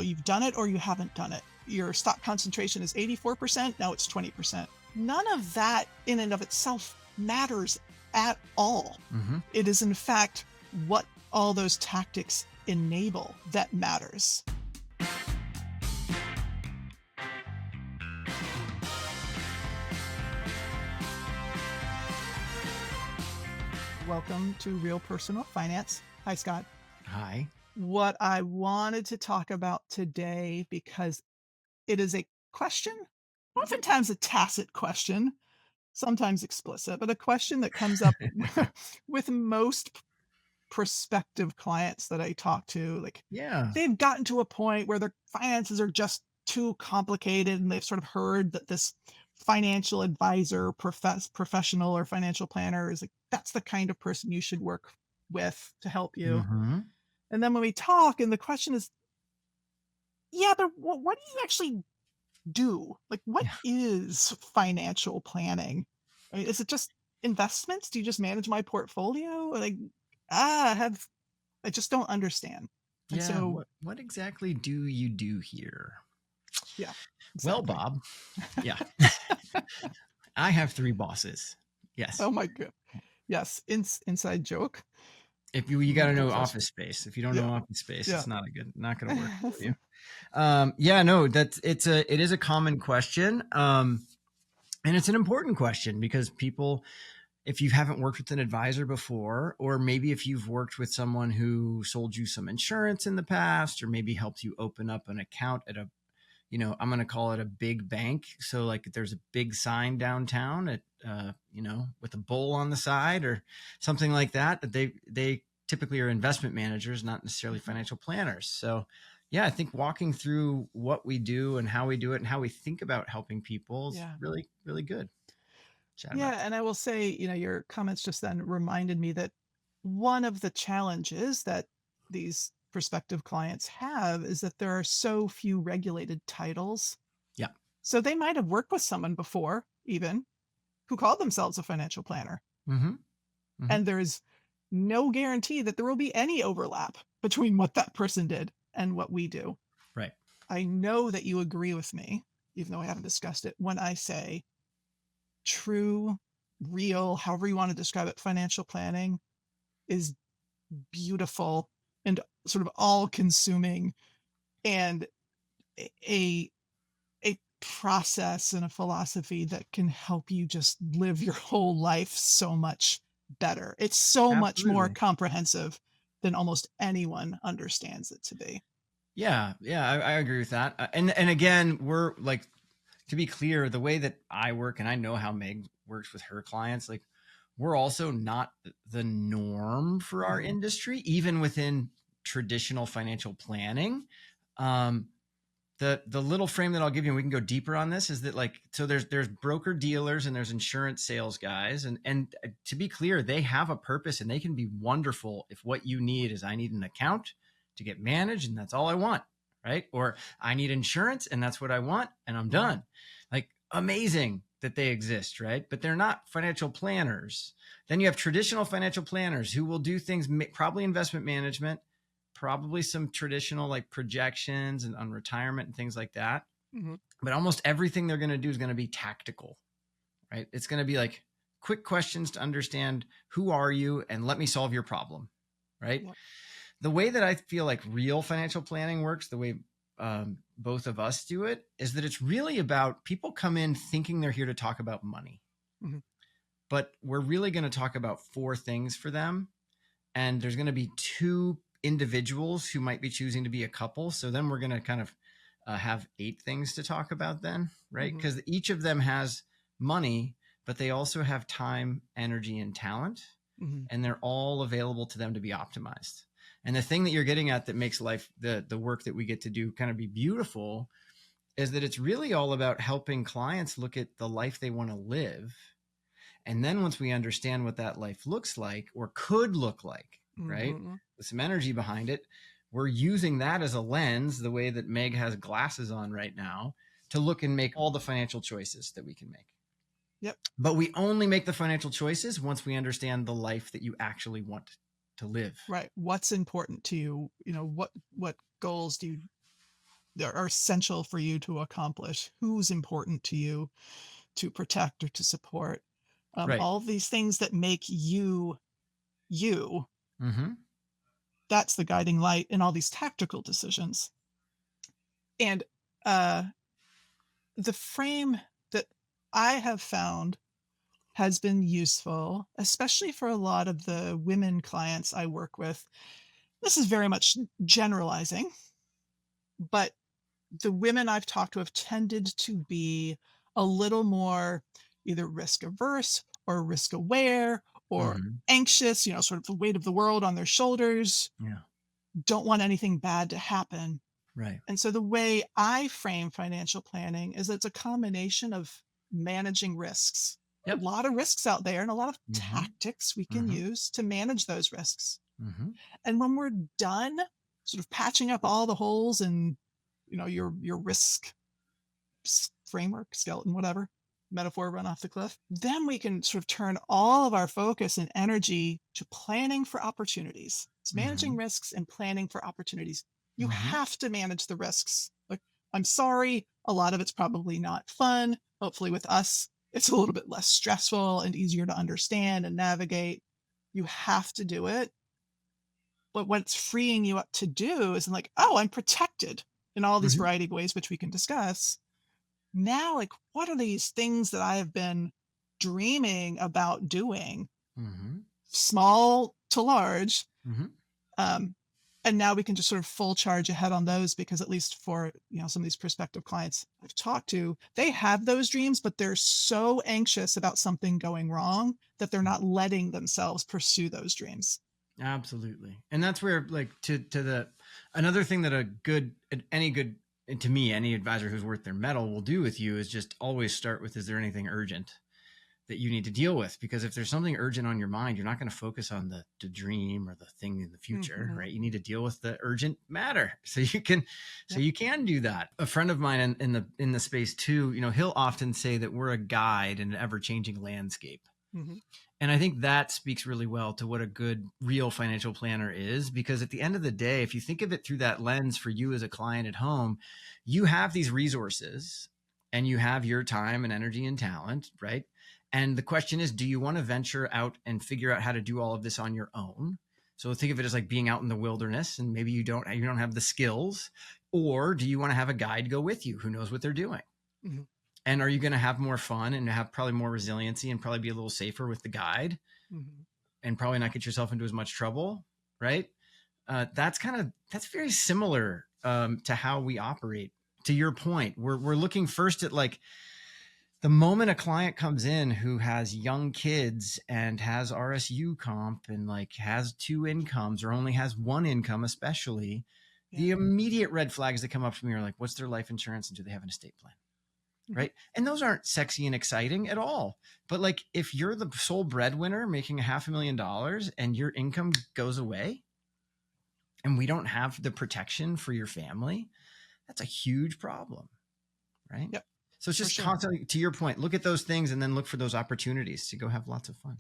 you've done it or you haven't done it. Your stock concentration is 84%, now it's 20%. None of that in and of itself matters at all. Mm-hmm. It is, in fact, what all those tactics enable that matters. Welcome to Real Personal Finance. Hi, Scott. Hi. What I wanted to talk about today, because it is a question, oftentimes a tacit question, sometimes explicit, but a question that comes up with most prospective clients that I talk to. Like, Yeah. they've gotten to a point where their finances are just too complicated, and they've sort of heard that this financial advisor, professional or financial planner is like, that's the kind of person you should work with to help you. Mm-hmm. And then when we talk, and the question is, yeah, but what do you actually do? Like, what Yeah. is financial planning? I mean, is it just investments? Do you just manage my portfolio? Like, I just don't understand. And Yeah. so, What exactly do you do here? yeah, Well, exactly. Bob. Yeah. I have 3 bosses. Yes. Oh my god. Yes, inside joke. If you got to know Professional. Office Space. If you don't Yeah, know Office Space, yeah. it's not going to work for you. Yeah, no, it is a common question. And it's an important question because people, if you haven't worked with an advisor before, or maybe if you've worked with someone who sold you some insurance in the past, or maybe helped you open up an account at a, I'm going to call it a big bank. So like there's a big sign downtown at, with a bull on the side or something like that, that they typically are investment managers, not necessarily financial planners. So yeah, I think walking through what we do and how we do it and how we think about helping people is Yeah. really, really good. Chat about Yeah, and I will say, your comments just then reminded me that one of the challenges that these prospective clients have is that there are so few regulated titles. Yeah. So they might have worked with someone before, even, who called themselves a financial planner. Mm-hmm. Mm-hmm. And there's no guarantee that there will be any overlap between what that person did and what we do. Right. I know that you agree with me, even though I haven't discussed it, when I say true, real, however you want to describe it, financial planning is beautiful and sort of all consuming, and a a process and a philosophy that can help you just live your whole life so much better. It's so much more Absolutely. comprehensive than almost anyone understands it to be. Yeah. Yeah. I agree with that. And again, we're like, to be clear, the way that I work, and I know how Meg works with her clients, like we're also not the norm for our industry, even within traditional financial planning. The little frame that I'll give you, and we can go deeper on this, is that like, so there's broker dealers and there's insurance sales guys. And to be clear, they have a purpose and they can be wonderful if what you need is, I need an account to get managed and that's all I want. Right. Or I need insurance and that's what I want and I'm done. Like amazing that they exist. Right. But they're not financial planners. Then you have traditional financial planners who will do things, probably investment management, probably some traditional like projections and on retirement and things like that. Mm-hmm. But almost everything they're going to do is going to be tactical, right? It's going to be like quick questions to understand who are you and let me solve your problem, right? Yep. The way that I feel like real financial planning works, the way both of us do it, is that it's really about people come in thinking they're here to talk about money. Mm-hmm. But we're really going to talk about 4 things for them. And there's going to be 2 individuals who might be choosing to be a couple. So then we're going to kind of have 8 things to talk about then, right? Because each of them has money, but they also have time, energy, and talent. And they're all available to them to be optimized. And the thing that you're getting at that makes life, the work that we get to do kind of be beautiful, is that it's really all about helping clients look at the life they want to live. And then once we understand what that life looks like or could look like, right, with some energy behind it, we're using that as a lens, the way that Meg has glasses on right now, to look and make all the financial choices that we can make. Yep. But we only make the financial choices once we understand the life that you actually want to live. Right. What's important to you? What goals do you that are essential for you to accomplish, who's important to you to protect or to support. Right. All these things that make you you, Mm-hmm. that's the guiding light in all these tactical decisions. And uh, the frame that I have found has been useful, especially for a lot of the women clients I work with. This is very much generalizing, but the women I've talked to have tended to be a little more either risk averse or risk aware or Mm-hmm. anxious, sort of the weight of the world on their shoulders, Yeah. don't want anything bad to happen. Right. And so the way I frame financial planning is it's a combination of managing risks. A Yep. lot of risks out there and a lot of Mm-hmm. tactics we can Mm-hmm. use to manage those risks. Mm-hmm. And when we're done sort of patching up all the holes in, your risk framework, skeleton, whatever metaphor run off the cliff, then we can sort of turn all of our focus and energy to planning for opportunities. It's Mm-hmm. managing risks and planning for opportunities. You Mm-hmm. have to manage the risks. Like, I'm sorry, a lot of it's probably not fun. Hopefully, with us, it's a little bit less stressful and easier to understand and navigate. You have to do it. But what it's freeing you up to do is like, oh, I'm protected in all these Mm-hmm. variety of ways, which we can discuss now. Like, what are these things that I have been dreaming about doing, Mm-hmm. small to large? Mm-hmm. um, and now we can just sort of full charge ahead on those, because at least for some of these prospective clients I've talked to, they have those dreams, but they're so anxious about something going wrong that they're not letting themselves pursue those dreams. Absolutely. And that's where, like, to the another thing that a good any good and to me, any advisor who's worth their metal will do with you is just always start with, is there anything urgent that you need to deal with? Because if there's something urgent on your mind, you're not going to focus on the dream or the thing in the future, Hmm. right? You need to deal with the urgent matter so Yep. you can do that. A friend of mine in the space too, he'll often say that we're a guide in an ever-changing landscape. Hmm. And I think that speaks really well to what a good real financial planner is, because at the end of the day, if you think of it through that lens for you as a client at home, you have these resources and you have your time and energy and talent, right? And the question is, do you want to venture out and figure out how to do all of this on your own? So think of it as like being out in the wilderness and maybe you don't have the skills, or do you want to have a guide go with you who knows what they're doing? Hmm. And are you going to have more fun and have probably more resiliency and probably be a little safer with the guide Hmm. and probably not get yourself into as much trouble, right? That's very similar to how we operate. To your point, we're looking first at like the moment a client comes in who has young kids and has RSU comp and like has two incomes or only has one income, especially Yeah. the immediate red flags that come up for me are like, what's their life insurance and do they have an estate plan? Hmm. Right. And those aren't sexy and exciting at all. But like if you're the sole breadwinner making $500,000 and your income goes away and we don't have the protection for your family, that's a huge problem. Right. Yep. So it's For just sure. constantly, to your point, look at those things and then look for those opportunities to go have lots of fun.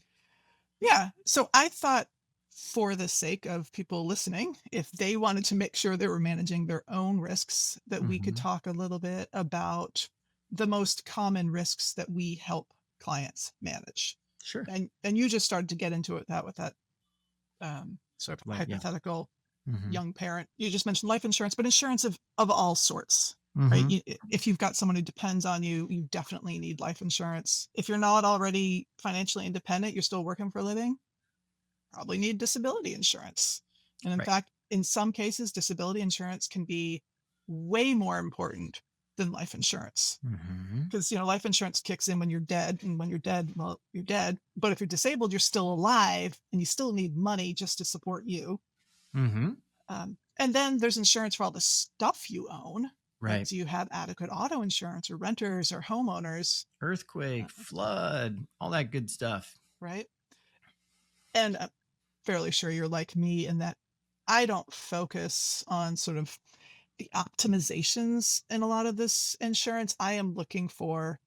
Yeah. So I thought, for the sake of people listening, if they wanted to make sure they were managing their own risks, that we could Mm-hmm. talk a little bit about the most common risks that we help clients manage. Sure. And you just started to get into it that with that sort of Like, yeah. hypothetical Mm-hmm. young parent. You just mentioned life insurance, but insurance of all sorts, right? Mm-hmm. If you've got someone who depends on you, you definitely need life insurance. If you're not already financially independent, you're still working for a living, probably need disability insurance. And in Right. fact, in some cases, disability insurance can be way more important than life insurance, Mm-hmm. because life insurance kicks in when you're dead, and when you're dead, well, you're dead. But if you're disabled, you're still alive, and you still need money just to support you. Mm-hmm. And then there's insurance for all the stuff you own. Like, Right. do you have adequate auto insurance, or renters, or homeowners? Earthquake, flood, all that good stuff. Right. And I'm fairly sure you're like me in that I don't focus on sort of the optimizations in a lot of this insurance. I am looking for,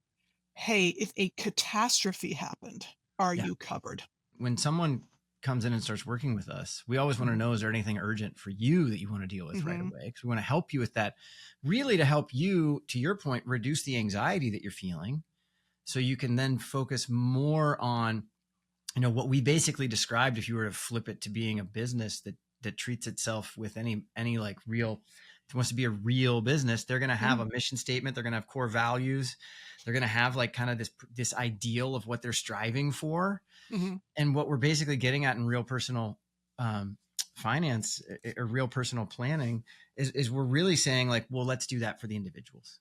hey, if a catastrophe happened, are Yeah. you covered? When someone comes in and starts working with us, we always want to know, is there anything urgent for you that you want to deal with right Mm-hmm. away? Because we want to help you with that, really to help you, to your point, reduce the anxiety that you're feeling, so you can then focus more on, what we basically described, if you were to flip it to being a business that treats itself with any like real, if it wants to be a real business, they're going to have Mm-hmm. a mission statement. They're going to have core values. They're going to have like kind of this ideal of what they're striving for. Mm-hmm. And what we're basically getting at in real personal finance or real personal planning is we're really saying like, well, let's do that for the individuals.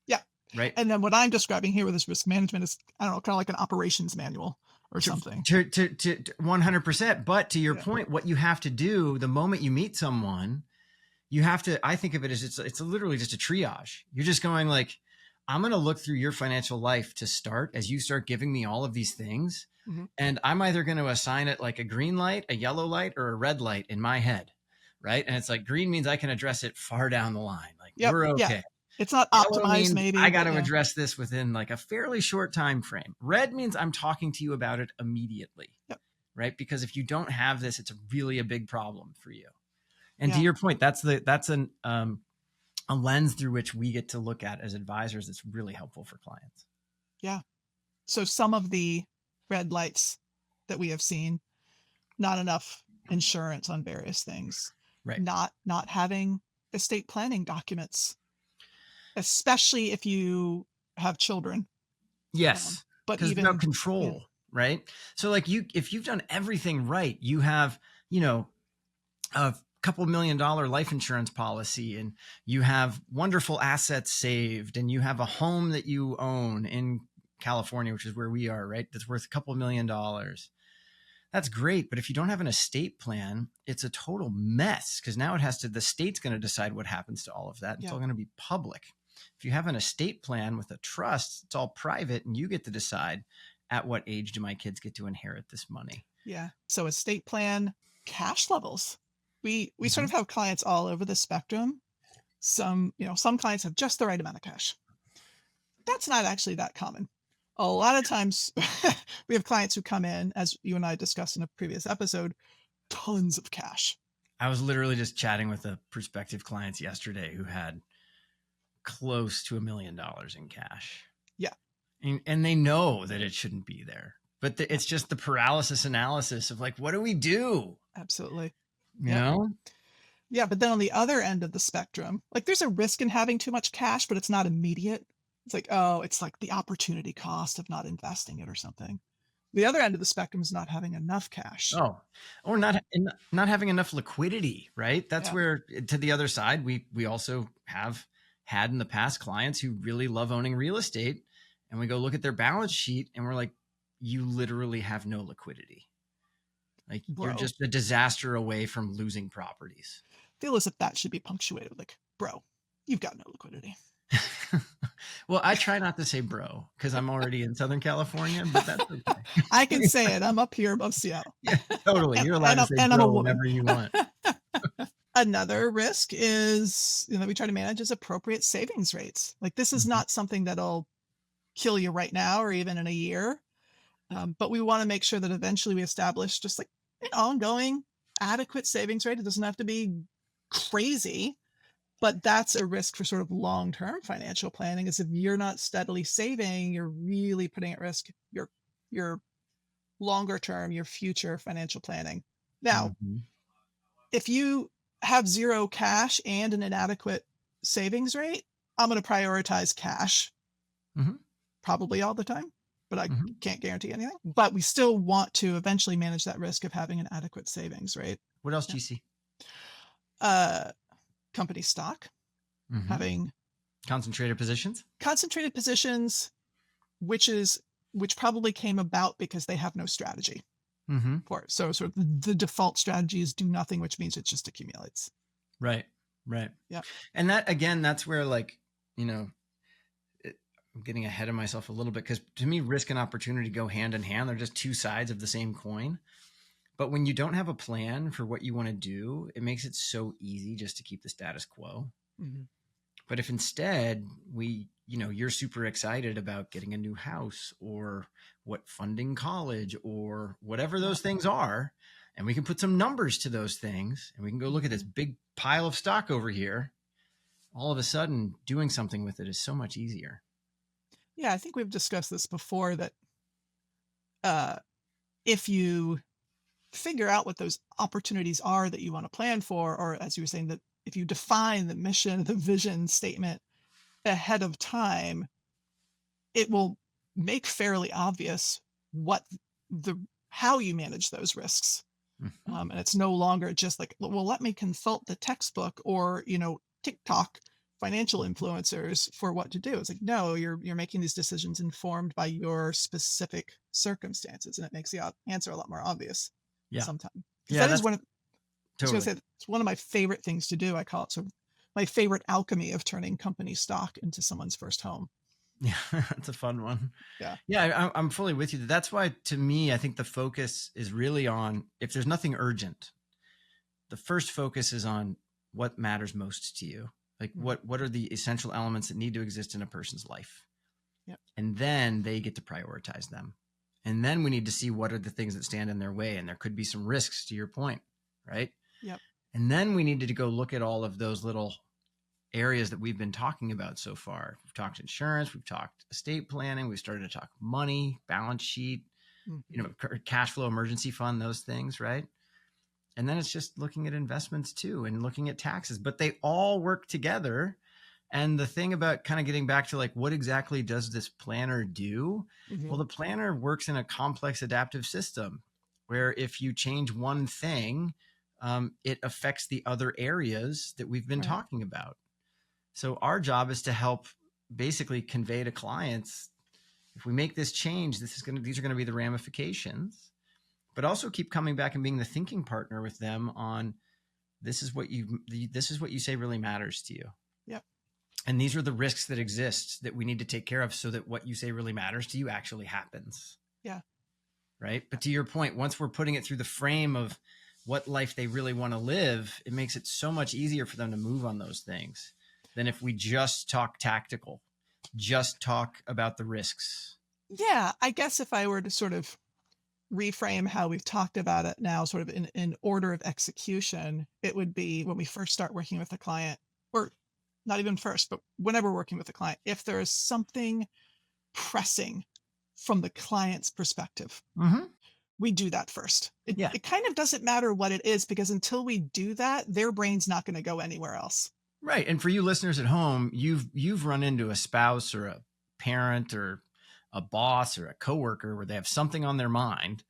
Yeah. Right. And then what I'm describing here with this risk management is, I don't know, kind of like an operations manual or something. To 100%. But to your Yeah. point, what you have to do the moment you meet someone, you have to, I think of it as it's literally just a triage. You're just going like, I'm going to look through your financial life to start as you start giving me all of these things. Mm-hmm. And I'm either going to assign it like a green light, a yellow light, or a red light in my head. Right. And it's like green means I can address it far down the line. Like Yep. we're Yeah. okay. It's not Yellow optimized, means maybe, I got but to yeah. address this within like a fairly short time frame. Red means I'm talking to you about it immediately. Yep. Right. Because if you don't have this, it's really a big problem for you. And to Yeah. your point, that's a lens through which we get to look at as advisors. That's really helpful for clients. Yeah. So some of the red lights that we have seen, not enough insurance on various things, Right. not having estate planning documents, especially if you have children. Yes. But Because it's about even, control. Right. So like if you've done everything right, you have, a couple $1 million life insurance policy, and you have wonderful assets saved, and you have a home that you own in California, which is where we are, right? That's worth a couple $1 million. That's great. But if you don't have an estate plan, it's a total mess, because now the state's going to decide what happens to all of that. It's Yeah. all going to be public. If you have an estate plan with a trust, it's all private, and you get to decide at what age do my kids get to inherit this money. Yeah. So estate plan, cash levels. We sort of have clients all over the spectrum. Some clients have just the right amount of cash. That's not actually that common. A lot of times we have clients who come in, as you and I discussed in a previous episode, tons of cash. I was literally just chatting with a prospective client yesterday who had close to $1 million in cash. Yeah. And they know that it shouldn't be there, but it's just the paralysis analysis of like, what do we do? Absolutely. You know? Yeah. But then on the other end of the spectrum, like there's a risk in having too much cash, but it's not immediate. It's like, oh, it's like the opportunity cost of not investing it or something. The other end of the spectrum is not having enough cash. Oh, or not having enough liquidity, right? That's where, to the other side, we also have had in the past clients who really love owning real estate, and we go look at their balance sheet and we're like, you literally have no liquidity. Like you're just a disaster away from losing properties. Feel as if that should be punctuated with like, bro, you've got no liquidity. Well, I try not to say bro because I'm already in Southern California, but that's okay. I can say it. I'm up here above Seattle. Yeah, totally. You're allowed to say bro whenever you want. Another risk is, we try to manage is appropriate savings rates. Like this is not something that'll kill you right now or even in a year. But we want to make sure that eventually we establish just like an ongoing adequate savings rate. It doesn't have to be crazy, but that's a risk for sort of long-term financial planning, is if you're not steadily saving, you're really putting at risk your longer term, your future financial planning. Now, if you have zero cash and an inadequate savings rate, I'm going to prioritize cash probably all the time, but I can't guarantee anything. But we still want to eventually manage that risk of having an adequate savings rate. What else do you see? Company stock, having concentrated positions, which probably came about because they have no strategy for it. So sort of the default strategy is do nothing, which means it just accumulates. Right. Yeah. And that, again, that's where like, I'm getting ahead of myself a little bit, because to me, risk and opportunity go hand in hand. They're just two sides of the same coin. But when you don't have a plan for what you want to do, it makes it so easy just to keep the status quo. But if instead you're super excited about getting a new house or what funding college or whatever Yeah. those things are. And we can put some numbers to those things and we can go look at this Mhm. big pile of stock over here. All of a sudden, doing something with it is so much easier. Yeah, I think we've discussed this before that uh, if you figure out what those opportunities are that you want to plan for, or as you were saying, that if you define the mission, the vision statement ahead of time, it will make fairly obvious what the how you manage those risks. Mhm. And it's no longer just like, well, let me consult the textbook or TikTok financial influencers for what to do. It's like, no, you're making these decisions informed by your specific circumstances, and it makes the answer a lot more obvious Yeah. sometimes. Because Yeah, that is that's one of, I was going to totally. say, it's one of my favorite things to do. I call it sort of my favorite alchemy of turning company stock into someone's first home. Yeah, that's a fun one. Yeah. Yeah, I'm fully with you. That's why, to me, I think the focus is really on if there's nothing urgent, the first focus is on what matters most to you. Like Mhm. what are the essential elements that need to exist in a person's life? Yep. And then they get to prioritize them. And then we need to see what are the things that stand in their way. And there could be some risks to your point, right? Yep. And then we need to go look at all of those little areas that we've been talking about so far. We've talked insurance, we've talked estate planning, we've started to talk money, balance sheet, Mhm. cash flow, emergency fund, those things, right? And then it's just looking at investments too and looking at taxes, but they all work together. And the thing about kind of getting back to like, what exactly does this planner do? Well, Mhm. the planner works in a complex adaptive system where if you change one thing, it affects the other areas that we've been Right. talking about. So our job is to help basically convey to clients, if we make this change, these are going to be the ramifications, but also keep coming back and being the thinking partner with them on this is what you say really matters to you. Yep. And these are the risks that exist that we need to take care of so that what you say really matters to you actually happens. Yeah. Right. But to your point, once we're putting it through the frame of what life they really want to live, it makes it so much easier for them to move on those things than if we just talk tactical, just talk about the risks. Yeah. I guess if I were to sort of reframe how we've talked about it now, sort of in order of execution, it would be when we first start working with a client, or not even first, but whenever working with a client, if there is something pressing from the client's perspective, Mm-hmm. we do that first. It, Yeah. it kind of doesn't matter what it is, because until we do that, their brain's not going to go anywhere else. Right. And for you listeners at home, you've run into a spouse or a parent or a boss or a coworker where they have something on their mind.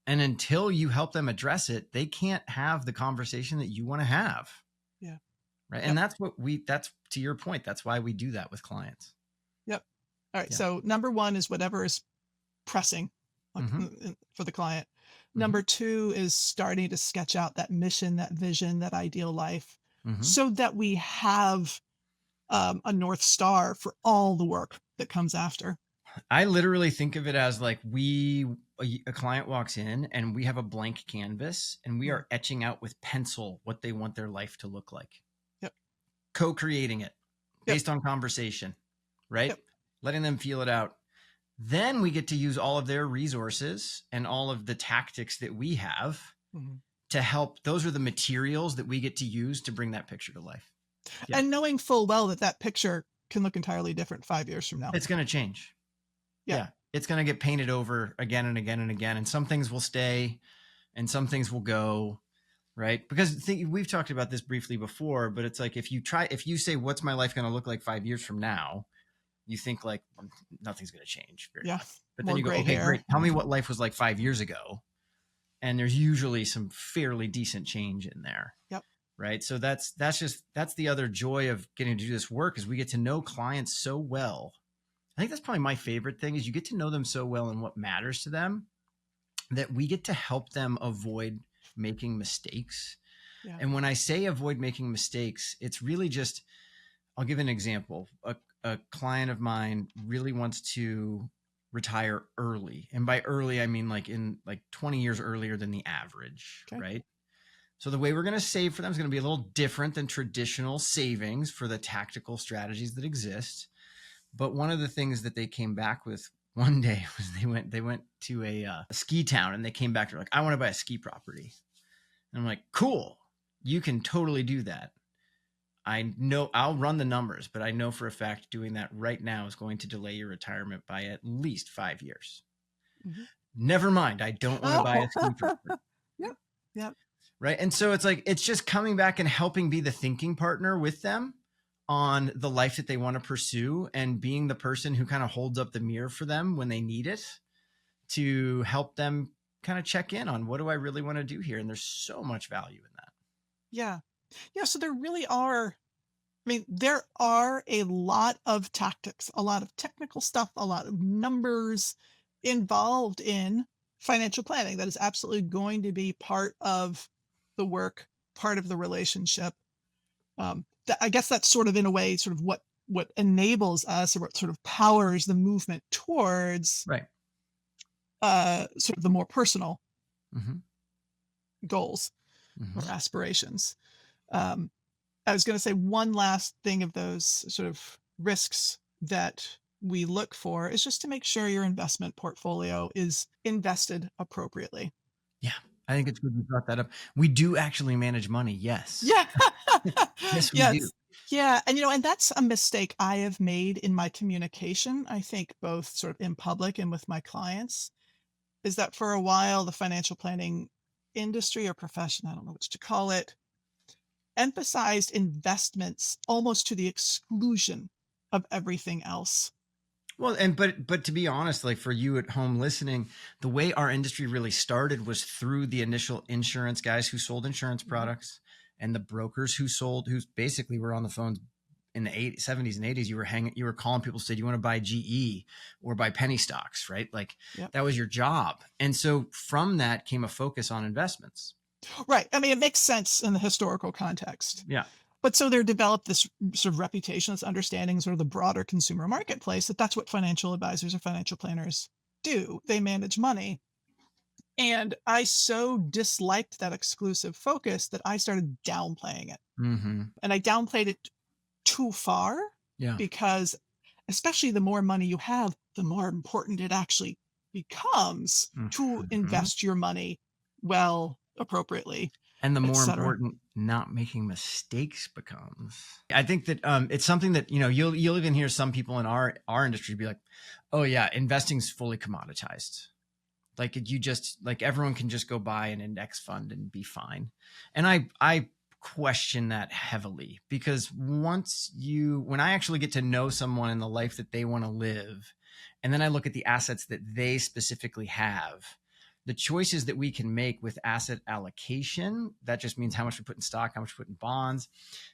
And until you help them address it, they can't have the conversation that you want to have. Yeah. Right. And Yep. that's to your point. That's why we do that with clients. Yep. All right. Yeah. So number one is whatever is pressing, like, Mm-hmm. for the client. Mm-hmm. Number two is starting to sketch out that mission, that vision, that ideal life, Mm-hmm. so that we have a North Star for all the work that comes after. I literally think of it as like a client walks in and we have a blank canvas and we Mm. are etching out with pencil what they want their life to look like, Yep. co-creating it Yep. based on conversation, right? Yep. Letting them feel it out. Then we get to use all of their resources and all of the tactics that we have Mhm. to help. Those are the materials that we get to use to bring that picture to life. Yeah. And knowing full well that that picture can look entirely different 5 years from now. It's going to change. Yeah. Yeah. It's going to get painted over again and again and again. And some things will stay and some things will go. Right. Because we've talked about this briefly before, but it's like if you say, what's my life going to look like 5 years from now? You think like nothing's going to change very Yeah. much. But then More you go, gray okay, hair. great. Tell me what life was like 5 years ago. And there's usually some fairly decent change in there. Yep. Right. So that's the other joy of getting to do this work is we get to know clients so well. I think that's probably my favorite thing is you get to know them so well and what matters to them that we get to help them avoid making mistakes. Yeah. And when I say avoid making mistakes, it's really just, I'll give an example. A client of mine really wants to retire early. And by early, I mean like in like 20 years earlier than the average, Okay. right? So the way we're going to save for them is going to be a little different than traditional savings for the tactical strategies that exist. But one of the things that they came back with one day was they went to a ski town, and they came back, they're like, I want to buy a ski property. And I'm like, cool, you can totally do that. I know I'll run the numbers, but I know for a fact doing that right now is going to delay your retirement by at least 5 years. Mhm. Never mind, I don't want to buy Oh, a ski property. yep, yep, Right. And so it's like, it's just coming back and helping be the thinking partner with them on the life that they want to pursue, and being the person who kind of holds up the mirror for them when they need it, to help them kind of check in on, what do I really want to do here? And there's so much value in that. yeah. Yeah, so there really are I mean, there are a lot of tactics, a lot of technical stuff, a lot of numbers involved in financial planning that is absolutely going to be part of the work, part of the relationship. I guess that's sort of in a way, sort of what enables us, or what sort of powers the movement towards Right. sort of the more personal Mm-hmm. goals or Mm-hmm. aspirations. Um, I was going to say one last thing of those sort of risks that we look for is just to make sure your investment portfolio is invested appropriately. Yeah. I think it's good you brought that up. We do actually manage money. Yes. Yeah. Yes, we do. Yes. Yeah. And, and that's a mistake I have made in my communication. I think both sort of in public and with my clients is that for a while, the financial planning industry or profession, I don't know which to call it, emphasized investments almost to the exclusion of everything else. Well, and but to be honest, like for you at home listening, the way our industry really started was through the initial insurance guys who sold insurance Mhm. products, and the brokers who basically were on the phones in the 80s, 70s and 80s. You were calling people, said you want to buy GE or buy penny stocks, right? Like Yep. that was your job. And so from that came a focus on investments. Right. I mean, it makes sense in the historical context. Yeah. But so there developed this sort of reputation, this understanding, sort of the broader consumer marketplace, that that's what financial advisors or financial planners do. They manage money. And I so disliked that exclusive focus that I started downplaying it. Mm-hmm. And I downplayed it too far Yeah. because, especially the more money you have, the more important it actually becomes to Mm-hmm. invest your money well, appropriately, And the more etc. important not making mistakes becomes. I think that it's something that you'll even hear some people in our industry be like, "Oh yeah, investing's fully commoditized. Like you just like everyone can just go buy an index fund and be fine." And I question that heavily, because when I actually get to know someone in the life that they want to live, and then I look at the assets that they specifically have, the choices that we can make with asset allocation, that just means how much we put in stock, how much we put in bonds.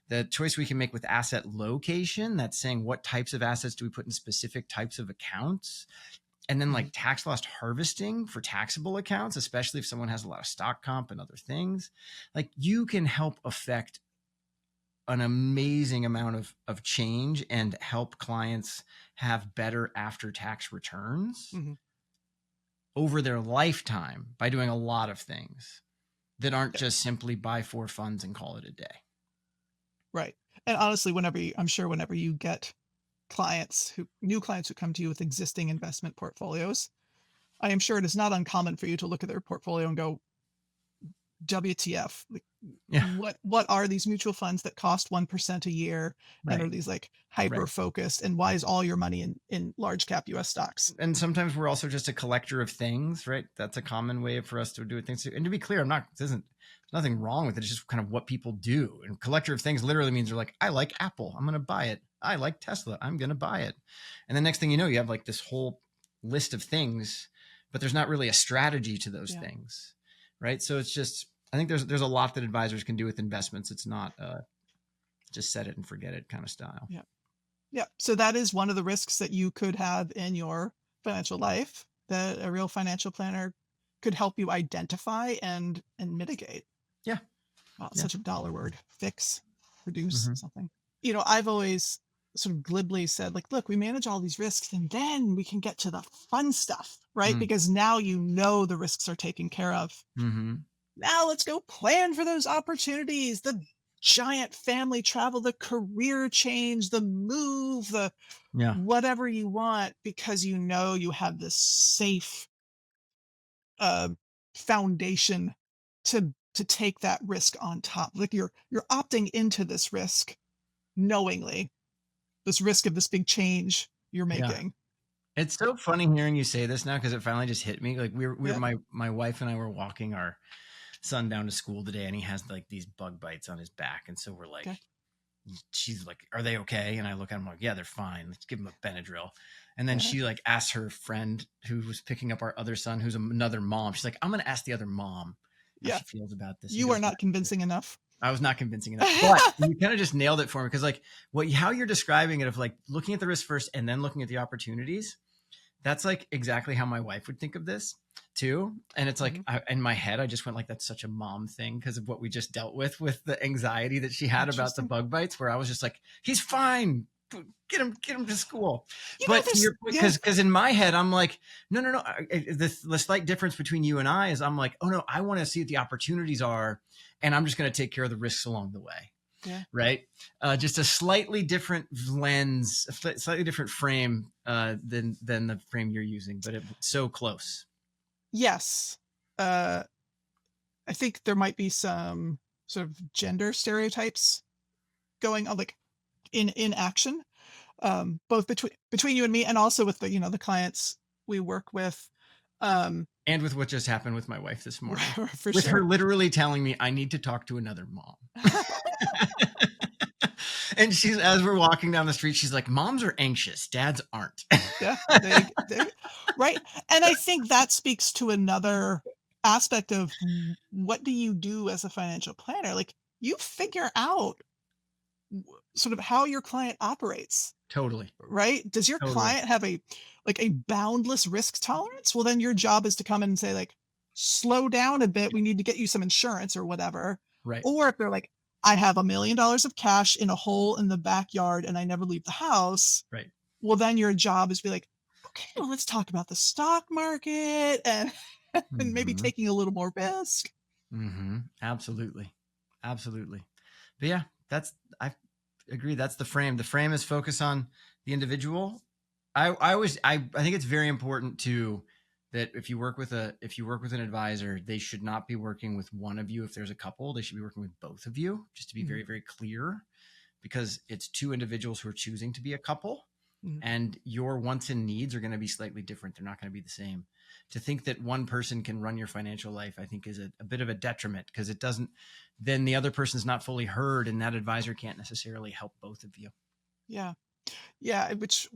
The choice we can make with asset location, that's saying what types of assets do we put in specific types of accounts. And then like Mhm. tax loss harvesting for taxable accounts, especially if someone has a lot of stock comp and other things, like you can help affect an amazing amount of change and help clients have better after tax returns Mhm. over their lifetime by doing a lot of things that aren't Yeah, just simply buy four funds and call it a day. right. And honestly, I'm sure whenever you get new clients who come to you with existing investment portfolios, I am sure it is not uncommon for you to look at their portfolio and go, WTF? Like, Yeah. what are these mutual funds that cost 1% a year and Right. are these like Right. hyper focused? And why is all your money in large cap US stocks? And sometimes we're also just a collector of things, right? That's a common way for us to do things. And to be clear, there's nothing wrong with it. It's just kind of what people do. And collector of things literally means they're like, I like Apple, I'm going to buy it. I like Tesla, I'm going to buy it. And the next thing you know, you have like this whole list of things, but there's not really a strategy to those Yeah. things, right? So it's just, I think there's a lot that advisors can do with investments. It's not just set it and forget it kind of style. Yeah. Yeah. So that is one of the risks that you could have in your financial life that a real financial planner could help you identify and mitigate. Yeah. Wow, Yeah. such a dollar word. Fix, reduce Mm-hmm. something. I've always sort of glibly said, like, look, we manage all these risks and then we can get to the fun stuff, right? Because now the risks are taken care of. Mm-hmm. Now let's go plan for those opportunities, the giant family travel, the career change, the move, the Yeah. whatever you want, because you know you have this safe uh, foundation to take that risk on top. Like you're opting into this risk knowingly, this risk of this big change you're Yeah. making. It's so funny hearing you say this now because it finally just hit me. Like we were Yeah. my wife and I were walking our son down to school today, and he has like these bug bites on his back, and so we're like, Okay. she's like, "Are they okay?" And I look at him like, "Yeah, they're fine. Let's give him a Benadryl." And then Yeah. she like asks her friend who was picking up our other son, who's another mom. She's like, "I'm gonna ask the other mom how Yeah. she feels about this." He You are goes, not convincing enough. I was not convincing enough, but you kind of just nailed it for me because like how you're describing it of like looking at the risk first and then looking at the opportunities. That's like exactly how my wife would think of this too. And it's like Mhm. in my head, I just went like, that's such a mom thing because of what we just dealt with the anxiety that she had about the Interesting. bug bites, where I was just like, he's fine. Get him to school. You know, But to there's your point, yeah. because in my head, I'm like, no. The slight difference between you and I is I'm like, oh no, I want to see what the opportunities are, and I'm just going to take care of the risks along the way, Yeah. right? Just a slightly different lens, a slightly different frame than the frame you're using, but it's so close. Yes. Uh, I think there might be some sort of gender stereotypes going on, like in action, both between you and me, and also with the the clients we work with. Um, And with what just happened with my wife this morning, for with her sure. literally telling me I need to talk to another mom. And she's as we're walking down the street, she's like, "Moms are anxious, dads aren't." Yeah, they right, and I think that speaks to another aspect of what do you do as a financial planner? Like, you figure out sort of how your client operates, Totally, right? Does your totally, client have a boundless risk tolerance? Well, then your job is to come in and say, like, "Slow down a bit, we need to get you some insurance," or whatever. right, Or if they're like, "I have $1,000,000 of cash in a hole in the backyard and I never leave the house," right. well, then your job is to be like, "Okay, well, let's talk about the stock market and and maybe Mm-hmm. taking a little more risk." Mm-hmm. Absolutely, absolutely. But yeah, I agree. That's the frame. The frame is focus on the individual. I think it's very important too that if you work with an advisor, they should not be working with one of you. If there's a couple, they should be working with both of you, just to be Mhm, very, very clear, because it's two individuals who are choosing to be a couple, mhm. and your wants and needs are going to be slightly different. They're not going to be the same. To think that one person can run your financial life, I think, is a bit of a detriment, because it doesn't, then the other person's not fully heard, and that advisor can't necessarily help both of you. Yeah. Yeah, which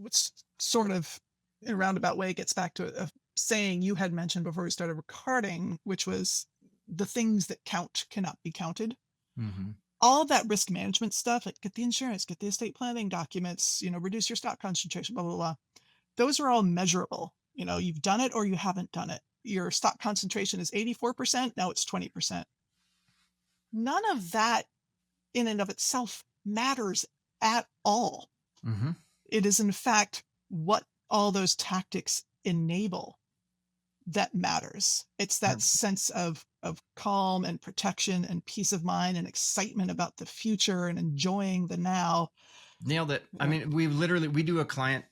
sort of in a roundabout way gets back to a saying you had mentioned before we started recording, which was the things that count cannot be counted. Mm-hmm. All of that risk management stuff, like get the insurance, get the estate planning documents, reduce your stock concentration, blah, blah, blah. Those are all measurable. You've done it or you haven't done it. Your stock concentration is 84%, now it's 20%. None of that in and of itself matters at all. Mm-hmm. It is in fact what all those tactics enable that matters. It's that sense of calm and protection and peace of mind and excitement about the future and enjoying the now. Nailed it. I Yeah. mean, we do a client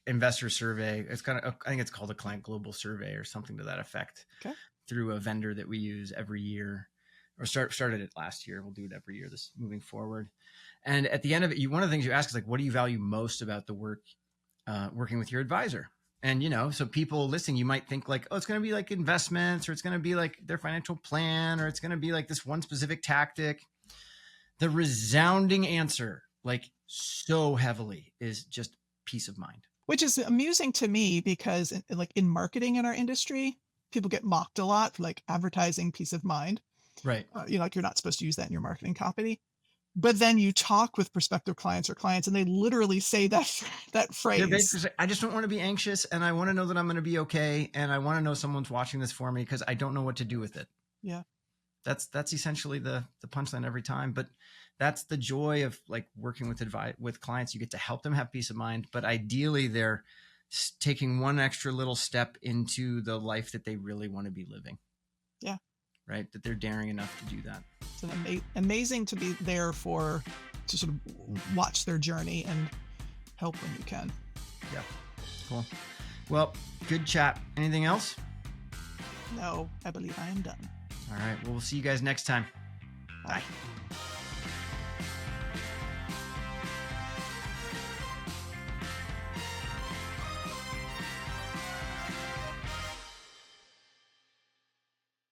investor survey. It's kind of, I think it's called a client global survey or something to that effect, Okay. through a vendor that we use every year, or started it last year. We'll do it every year this moving forward. And at the end of it, one of the things you ask is like, what do you value most about the work, working with your advisor? And, so people listening, you might think like, oh, it's going to be like investments, or it's going to be like their financial plan, or it's going to be like this one specific tactic. The resounding answer, like so heavily, is just peace of mind. Which is amusing to me because like in marketing in our industry, people get mocked a lot for like advertising peace of mind. Right. Like you're not supposed to use that in your marketing copy. But then you talk with prospective clients or clients and they literally say that They're phrase. basically saying, I just don't want to be anxious, and I want to know that I'm going to be okay, and I want to know someone's watching this for me because I don't know what to do with it. Yeah. That's essentially the punchline every time. But that's the joy of like working with clients. You get to help them have peace of mind, but ideally they're taking one extra little step into the life that they really want to be living. Yeah. right? That they're daring enough to do that. It's amazing to be there to sort of watch their journey and help when you can. Yeah. Cool. Well, good chat. Anything else? No, I believe I am done. All right. Well, we'll see you guys next time. Bye. Bye.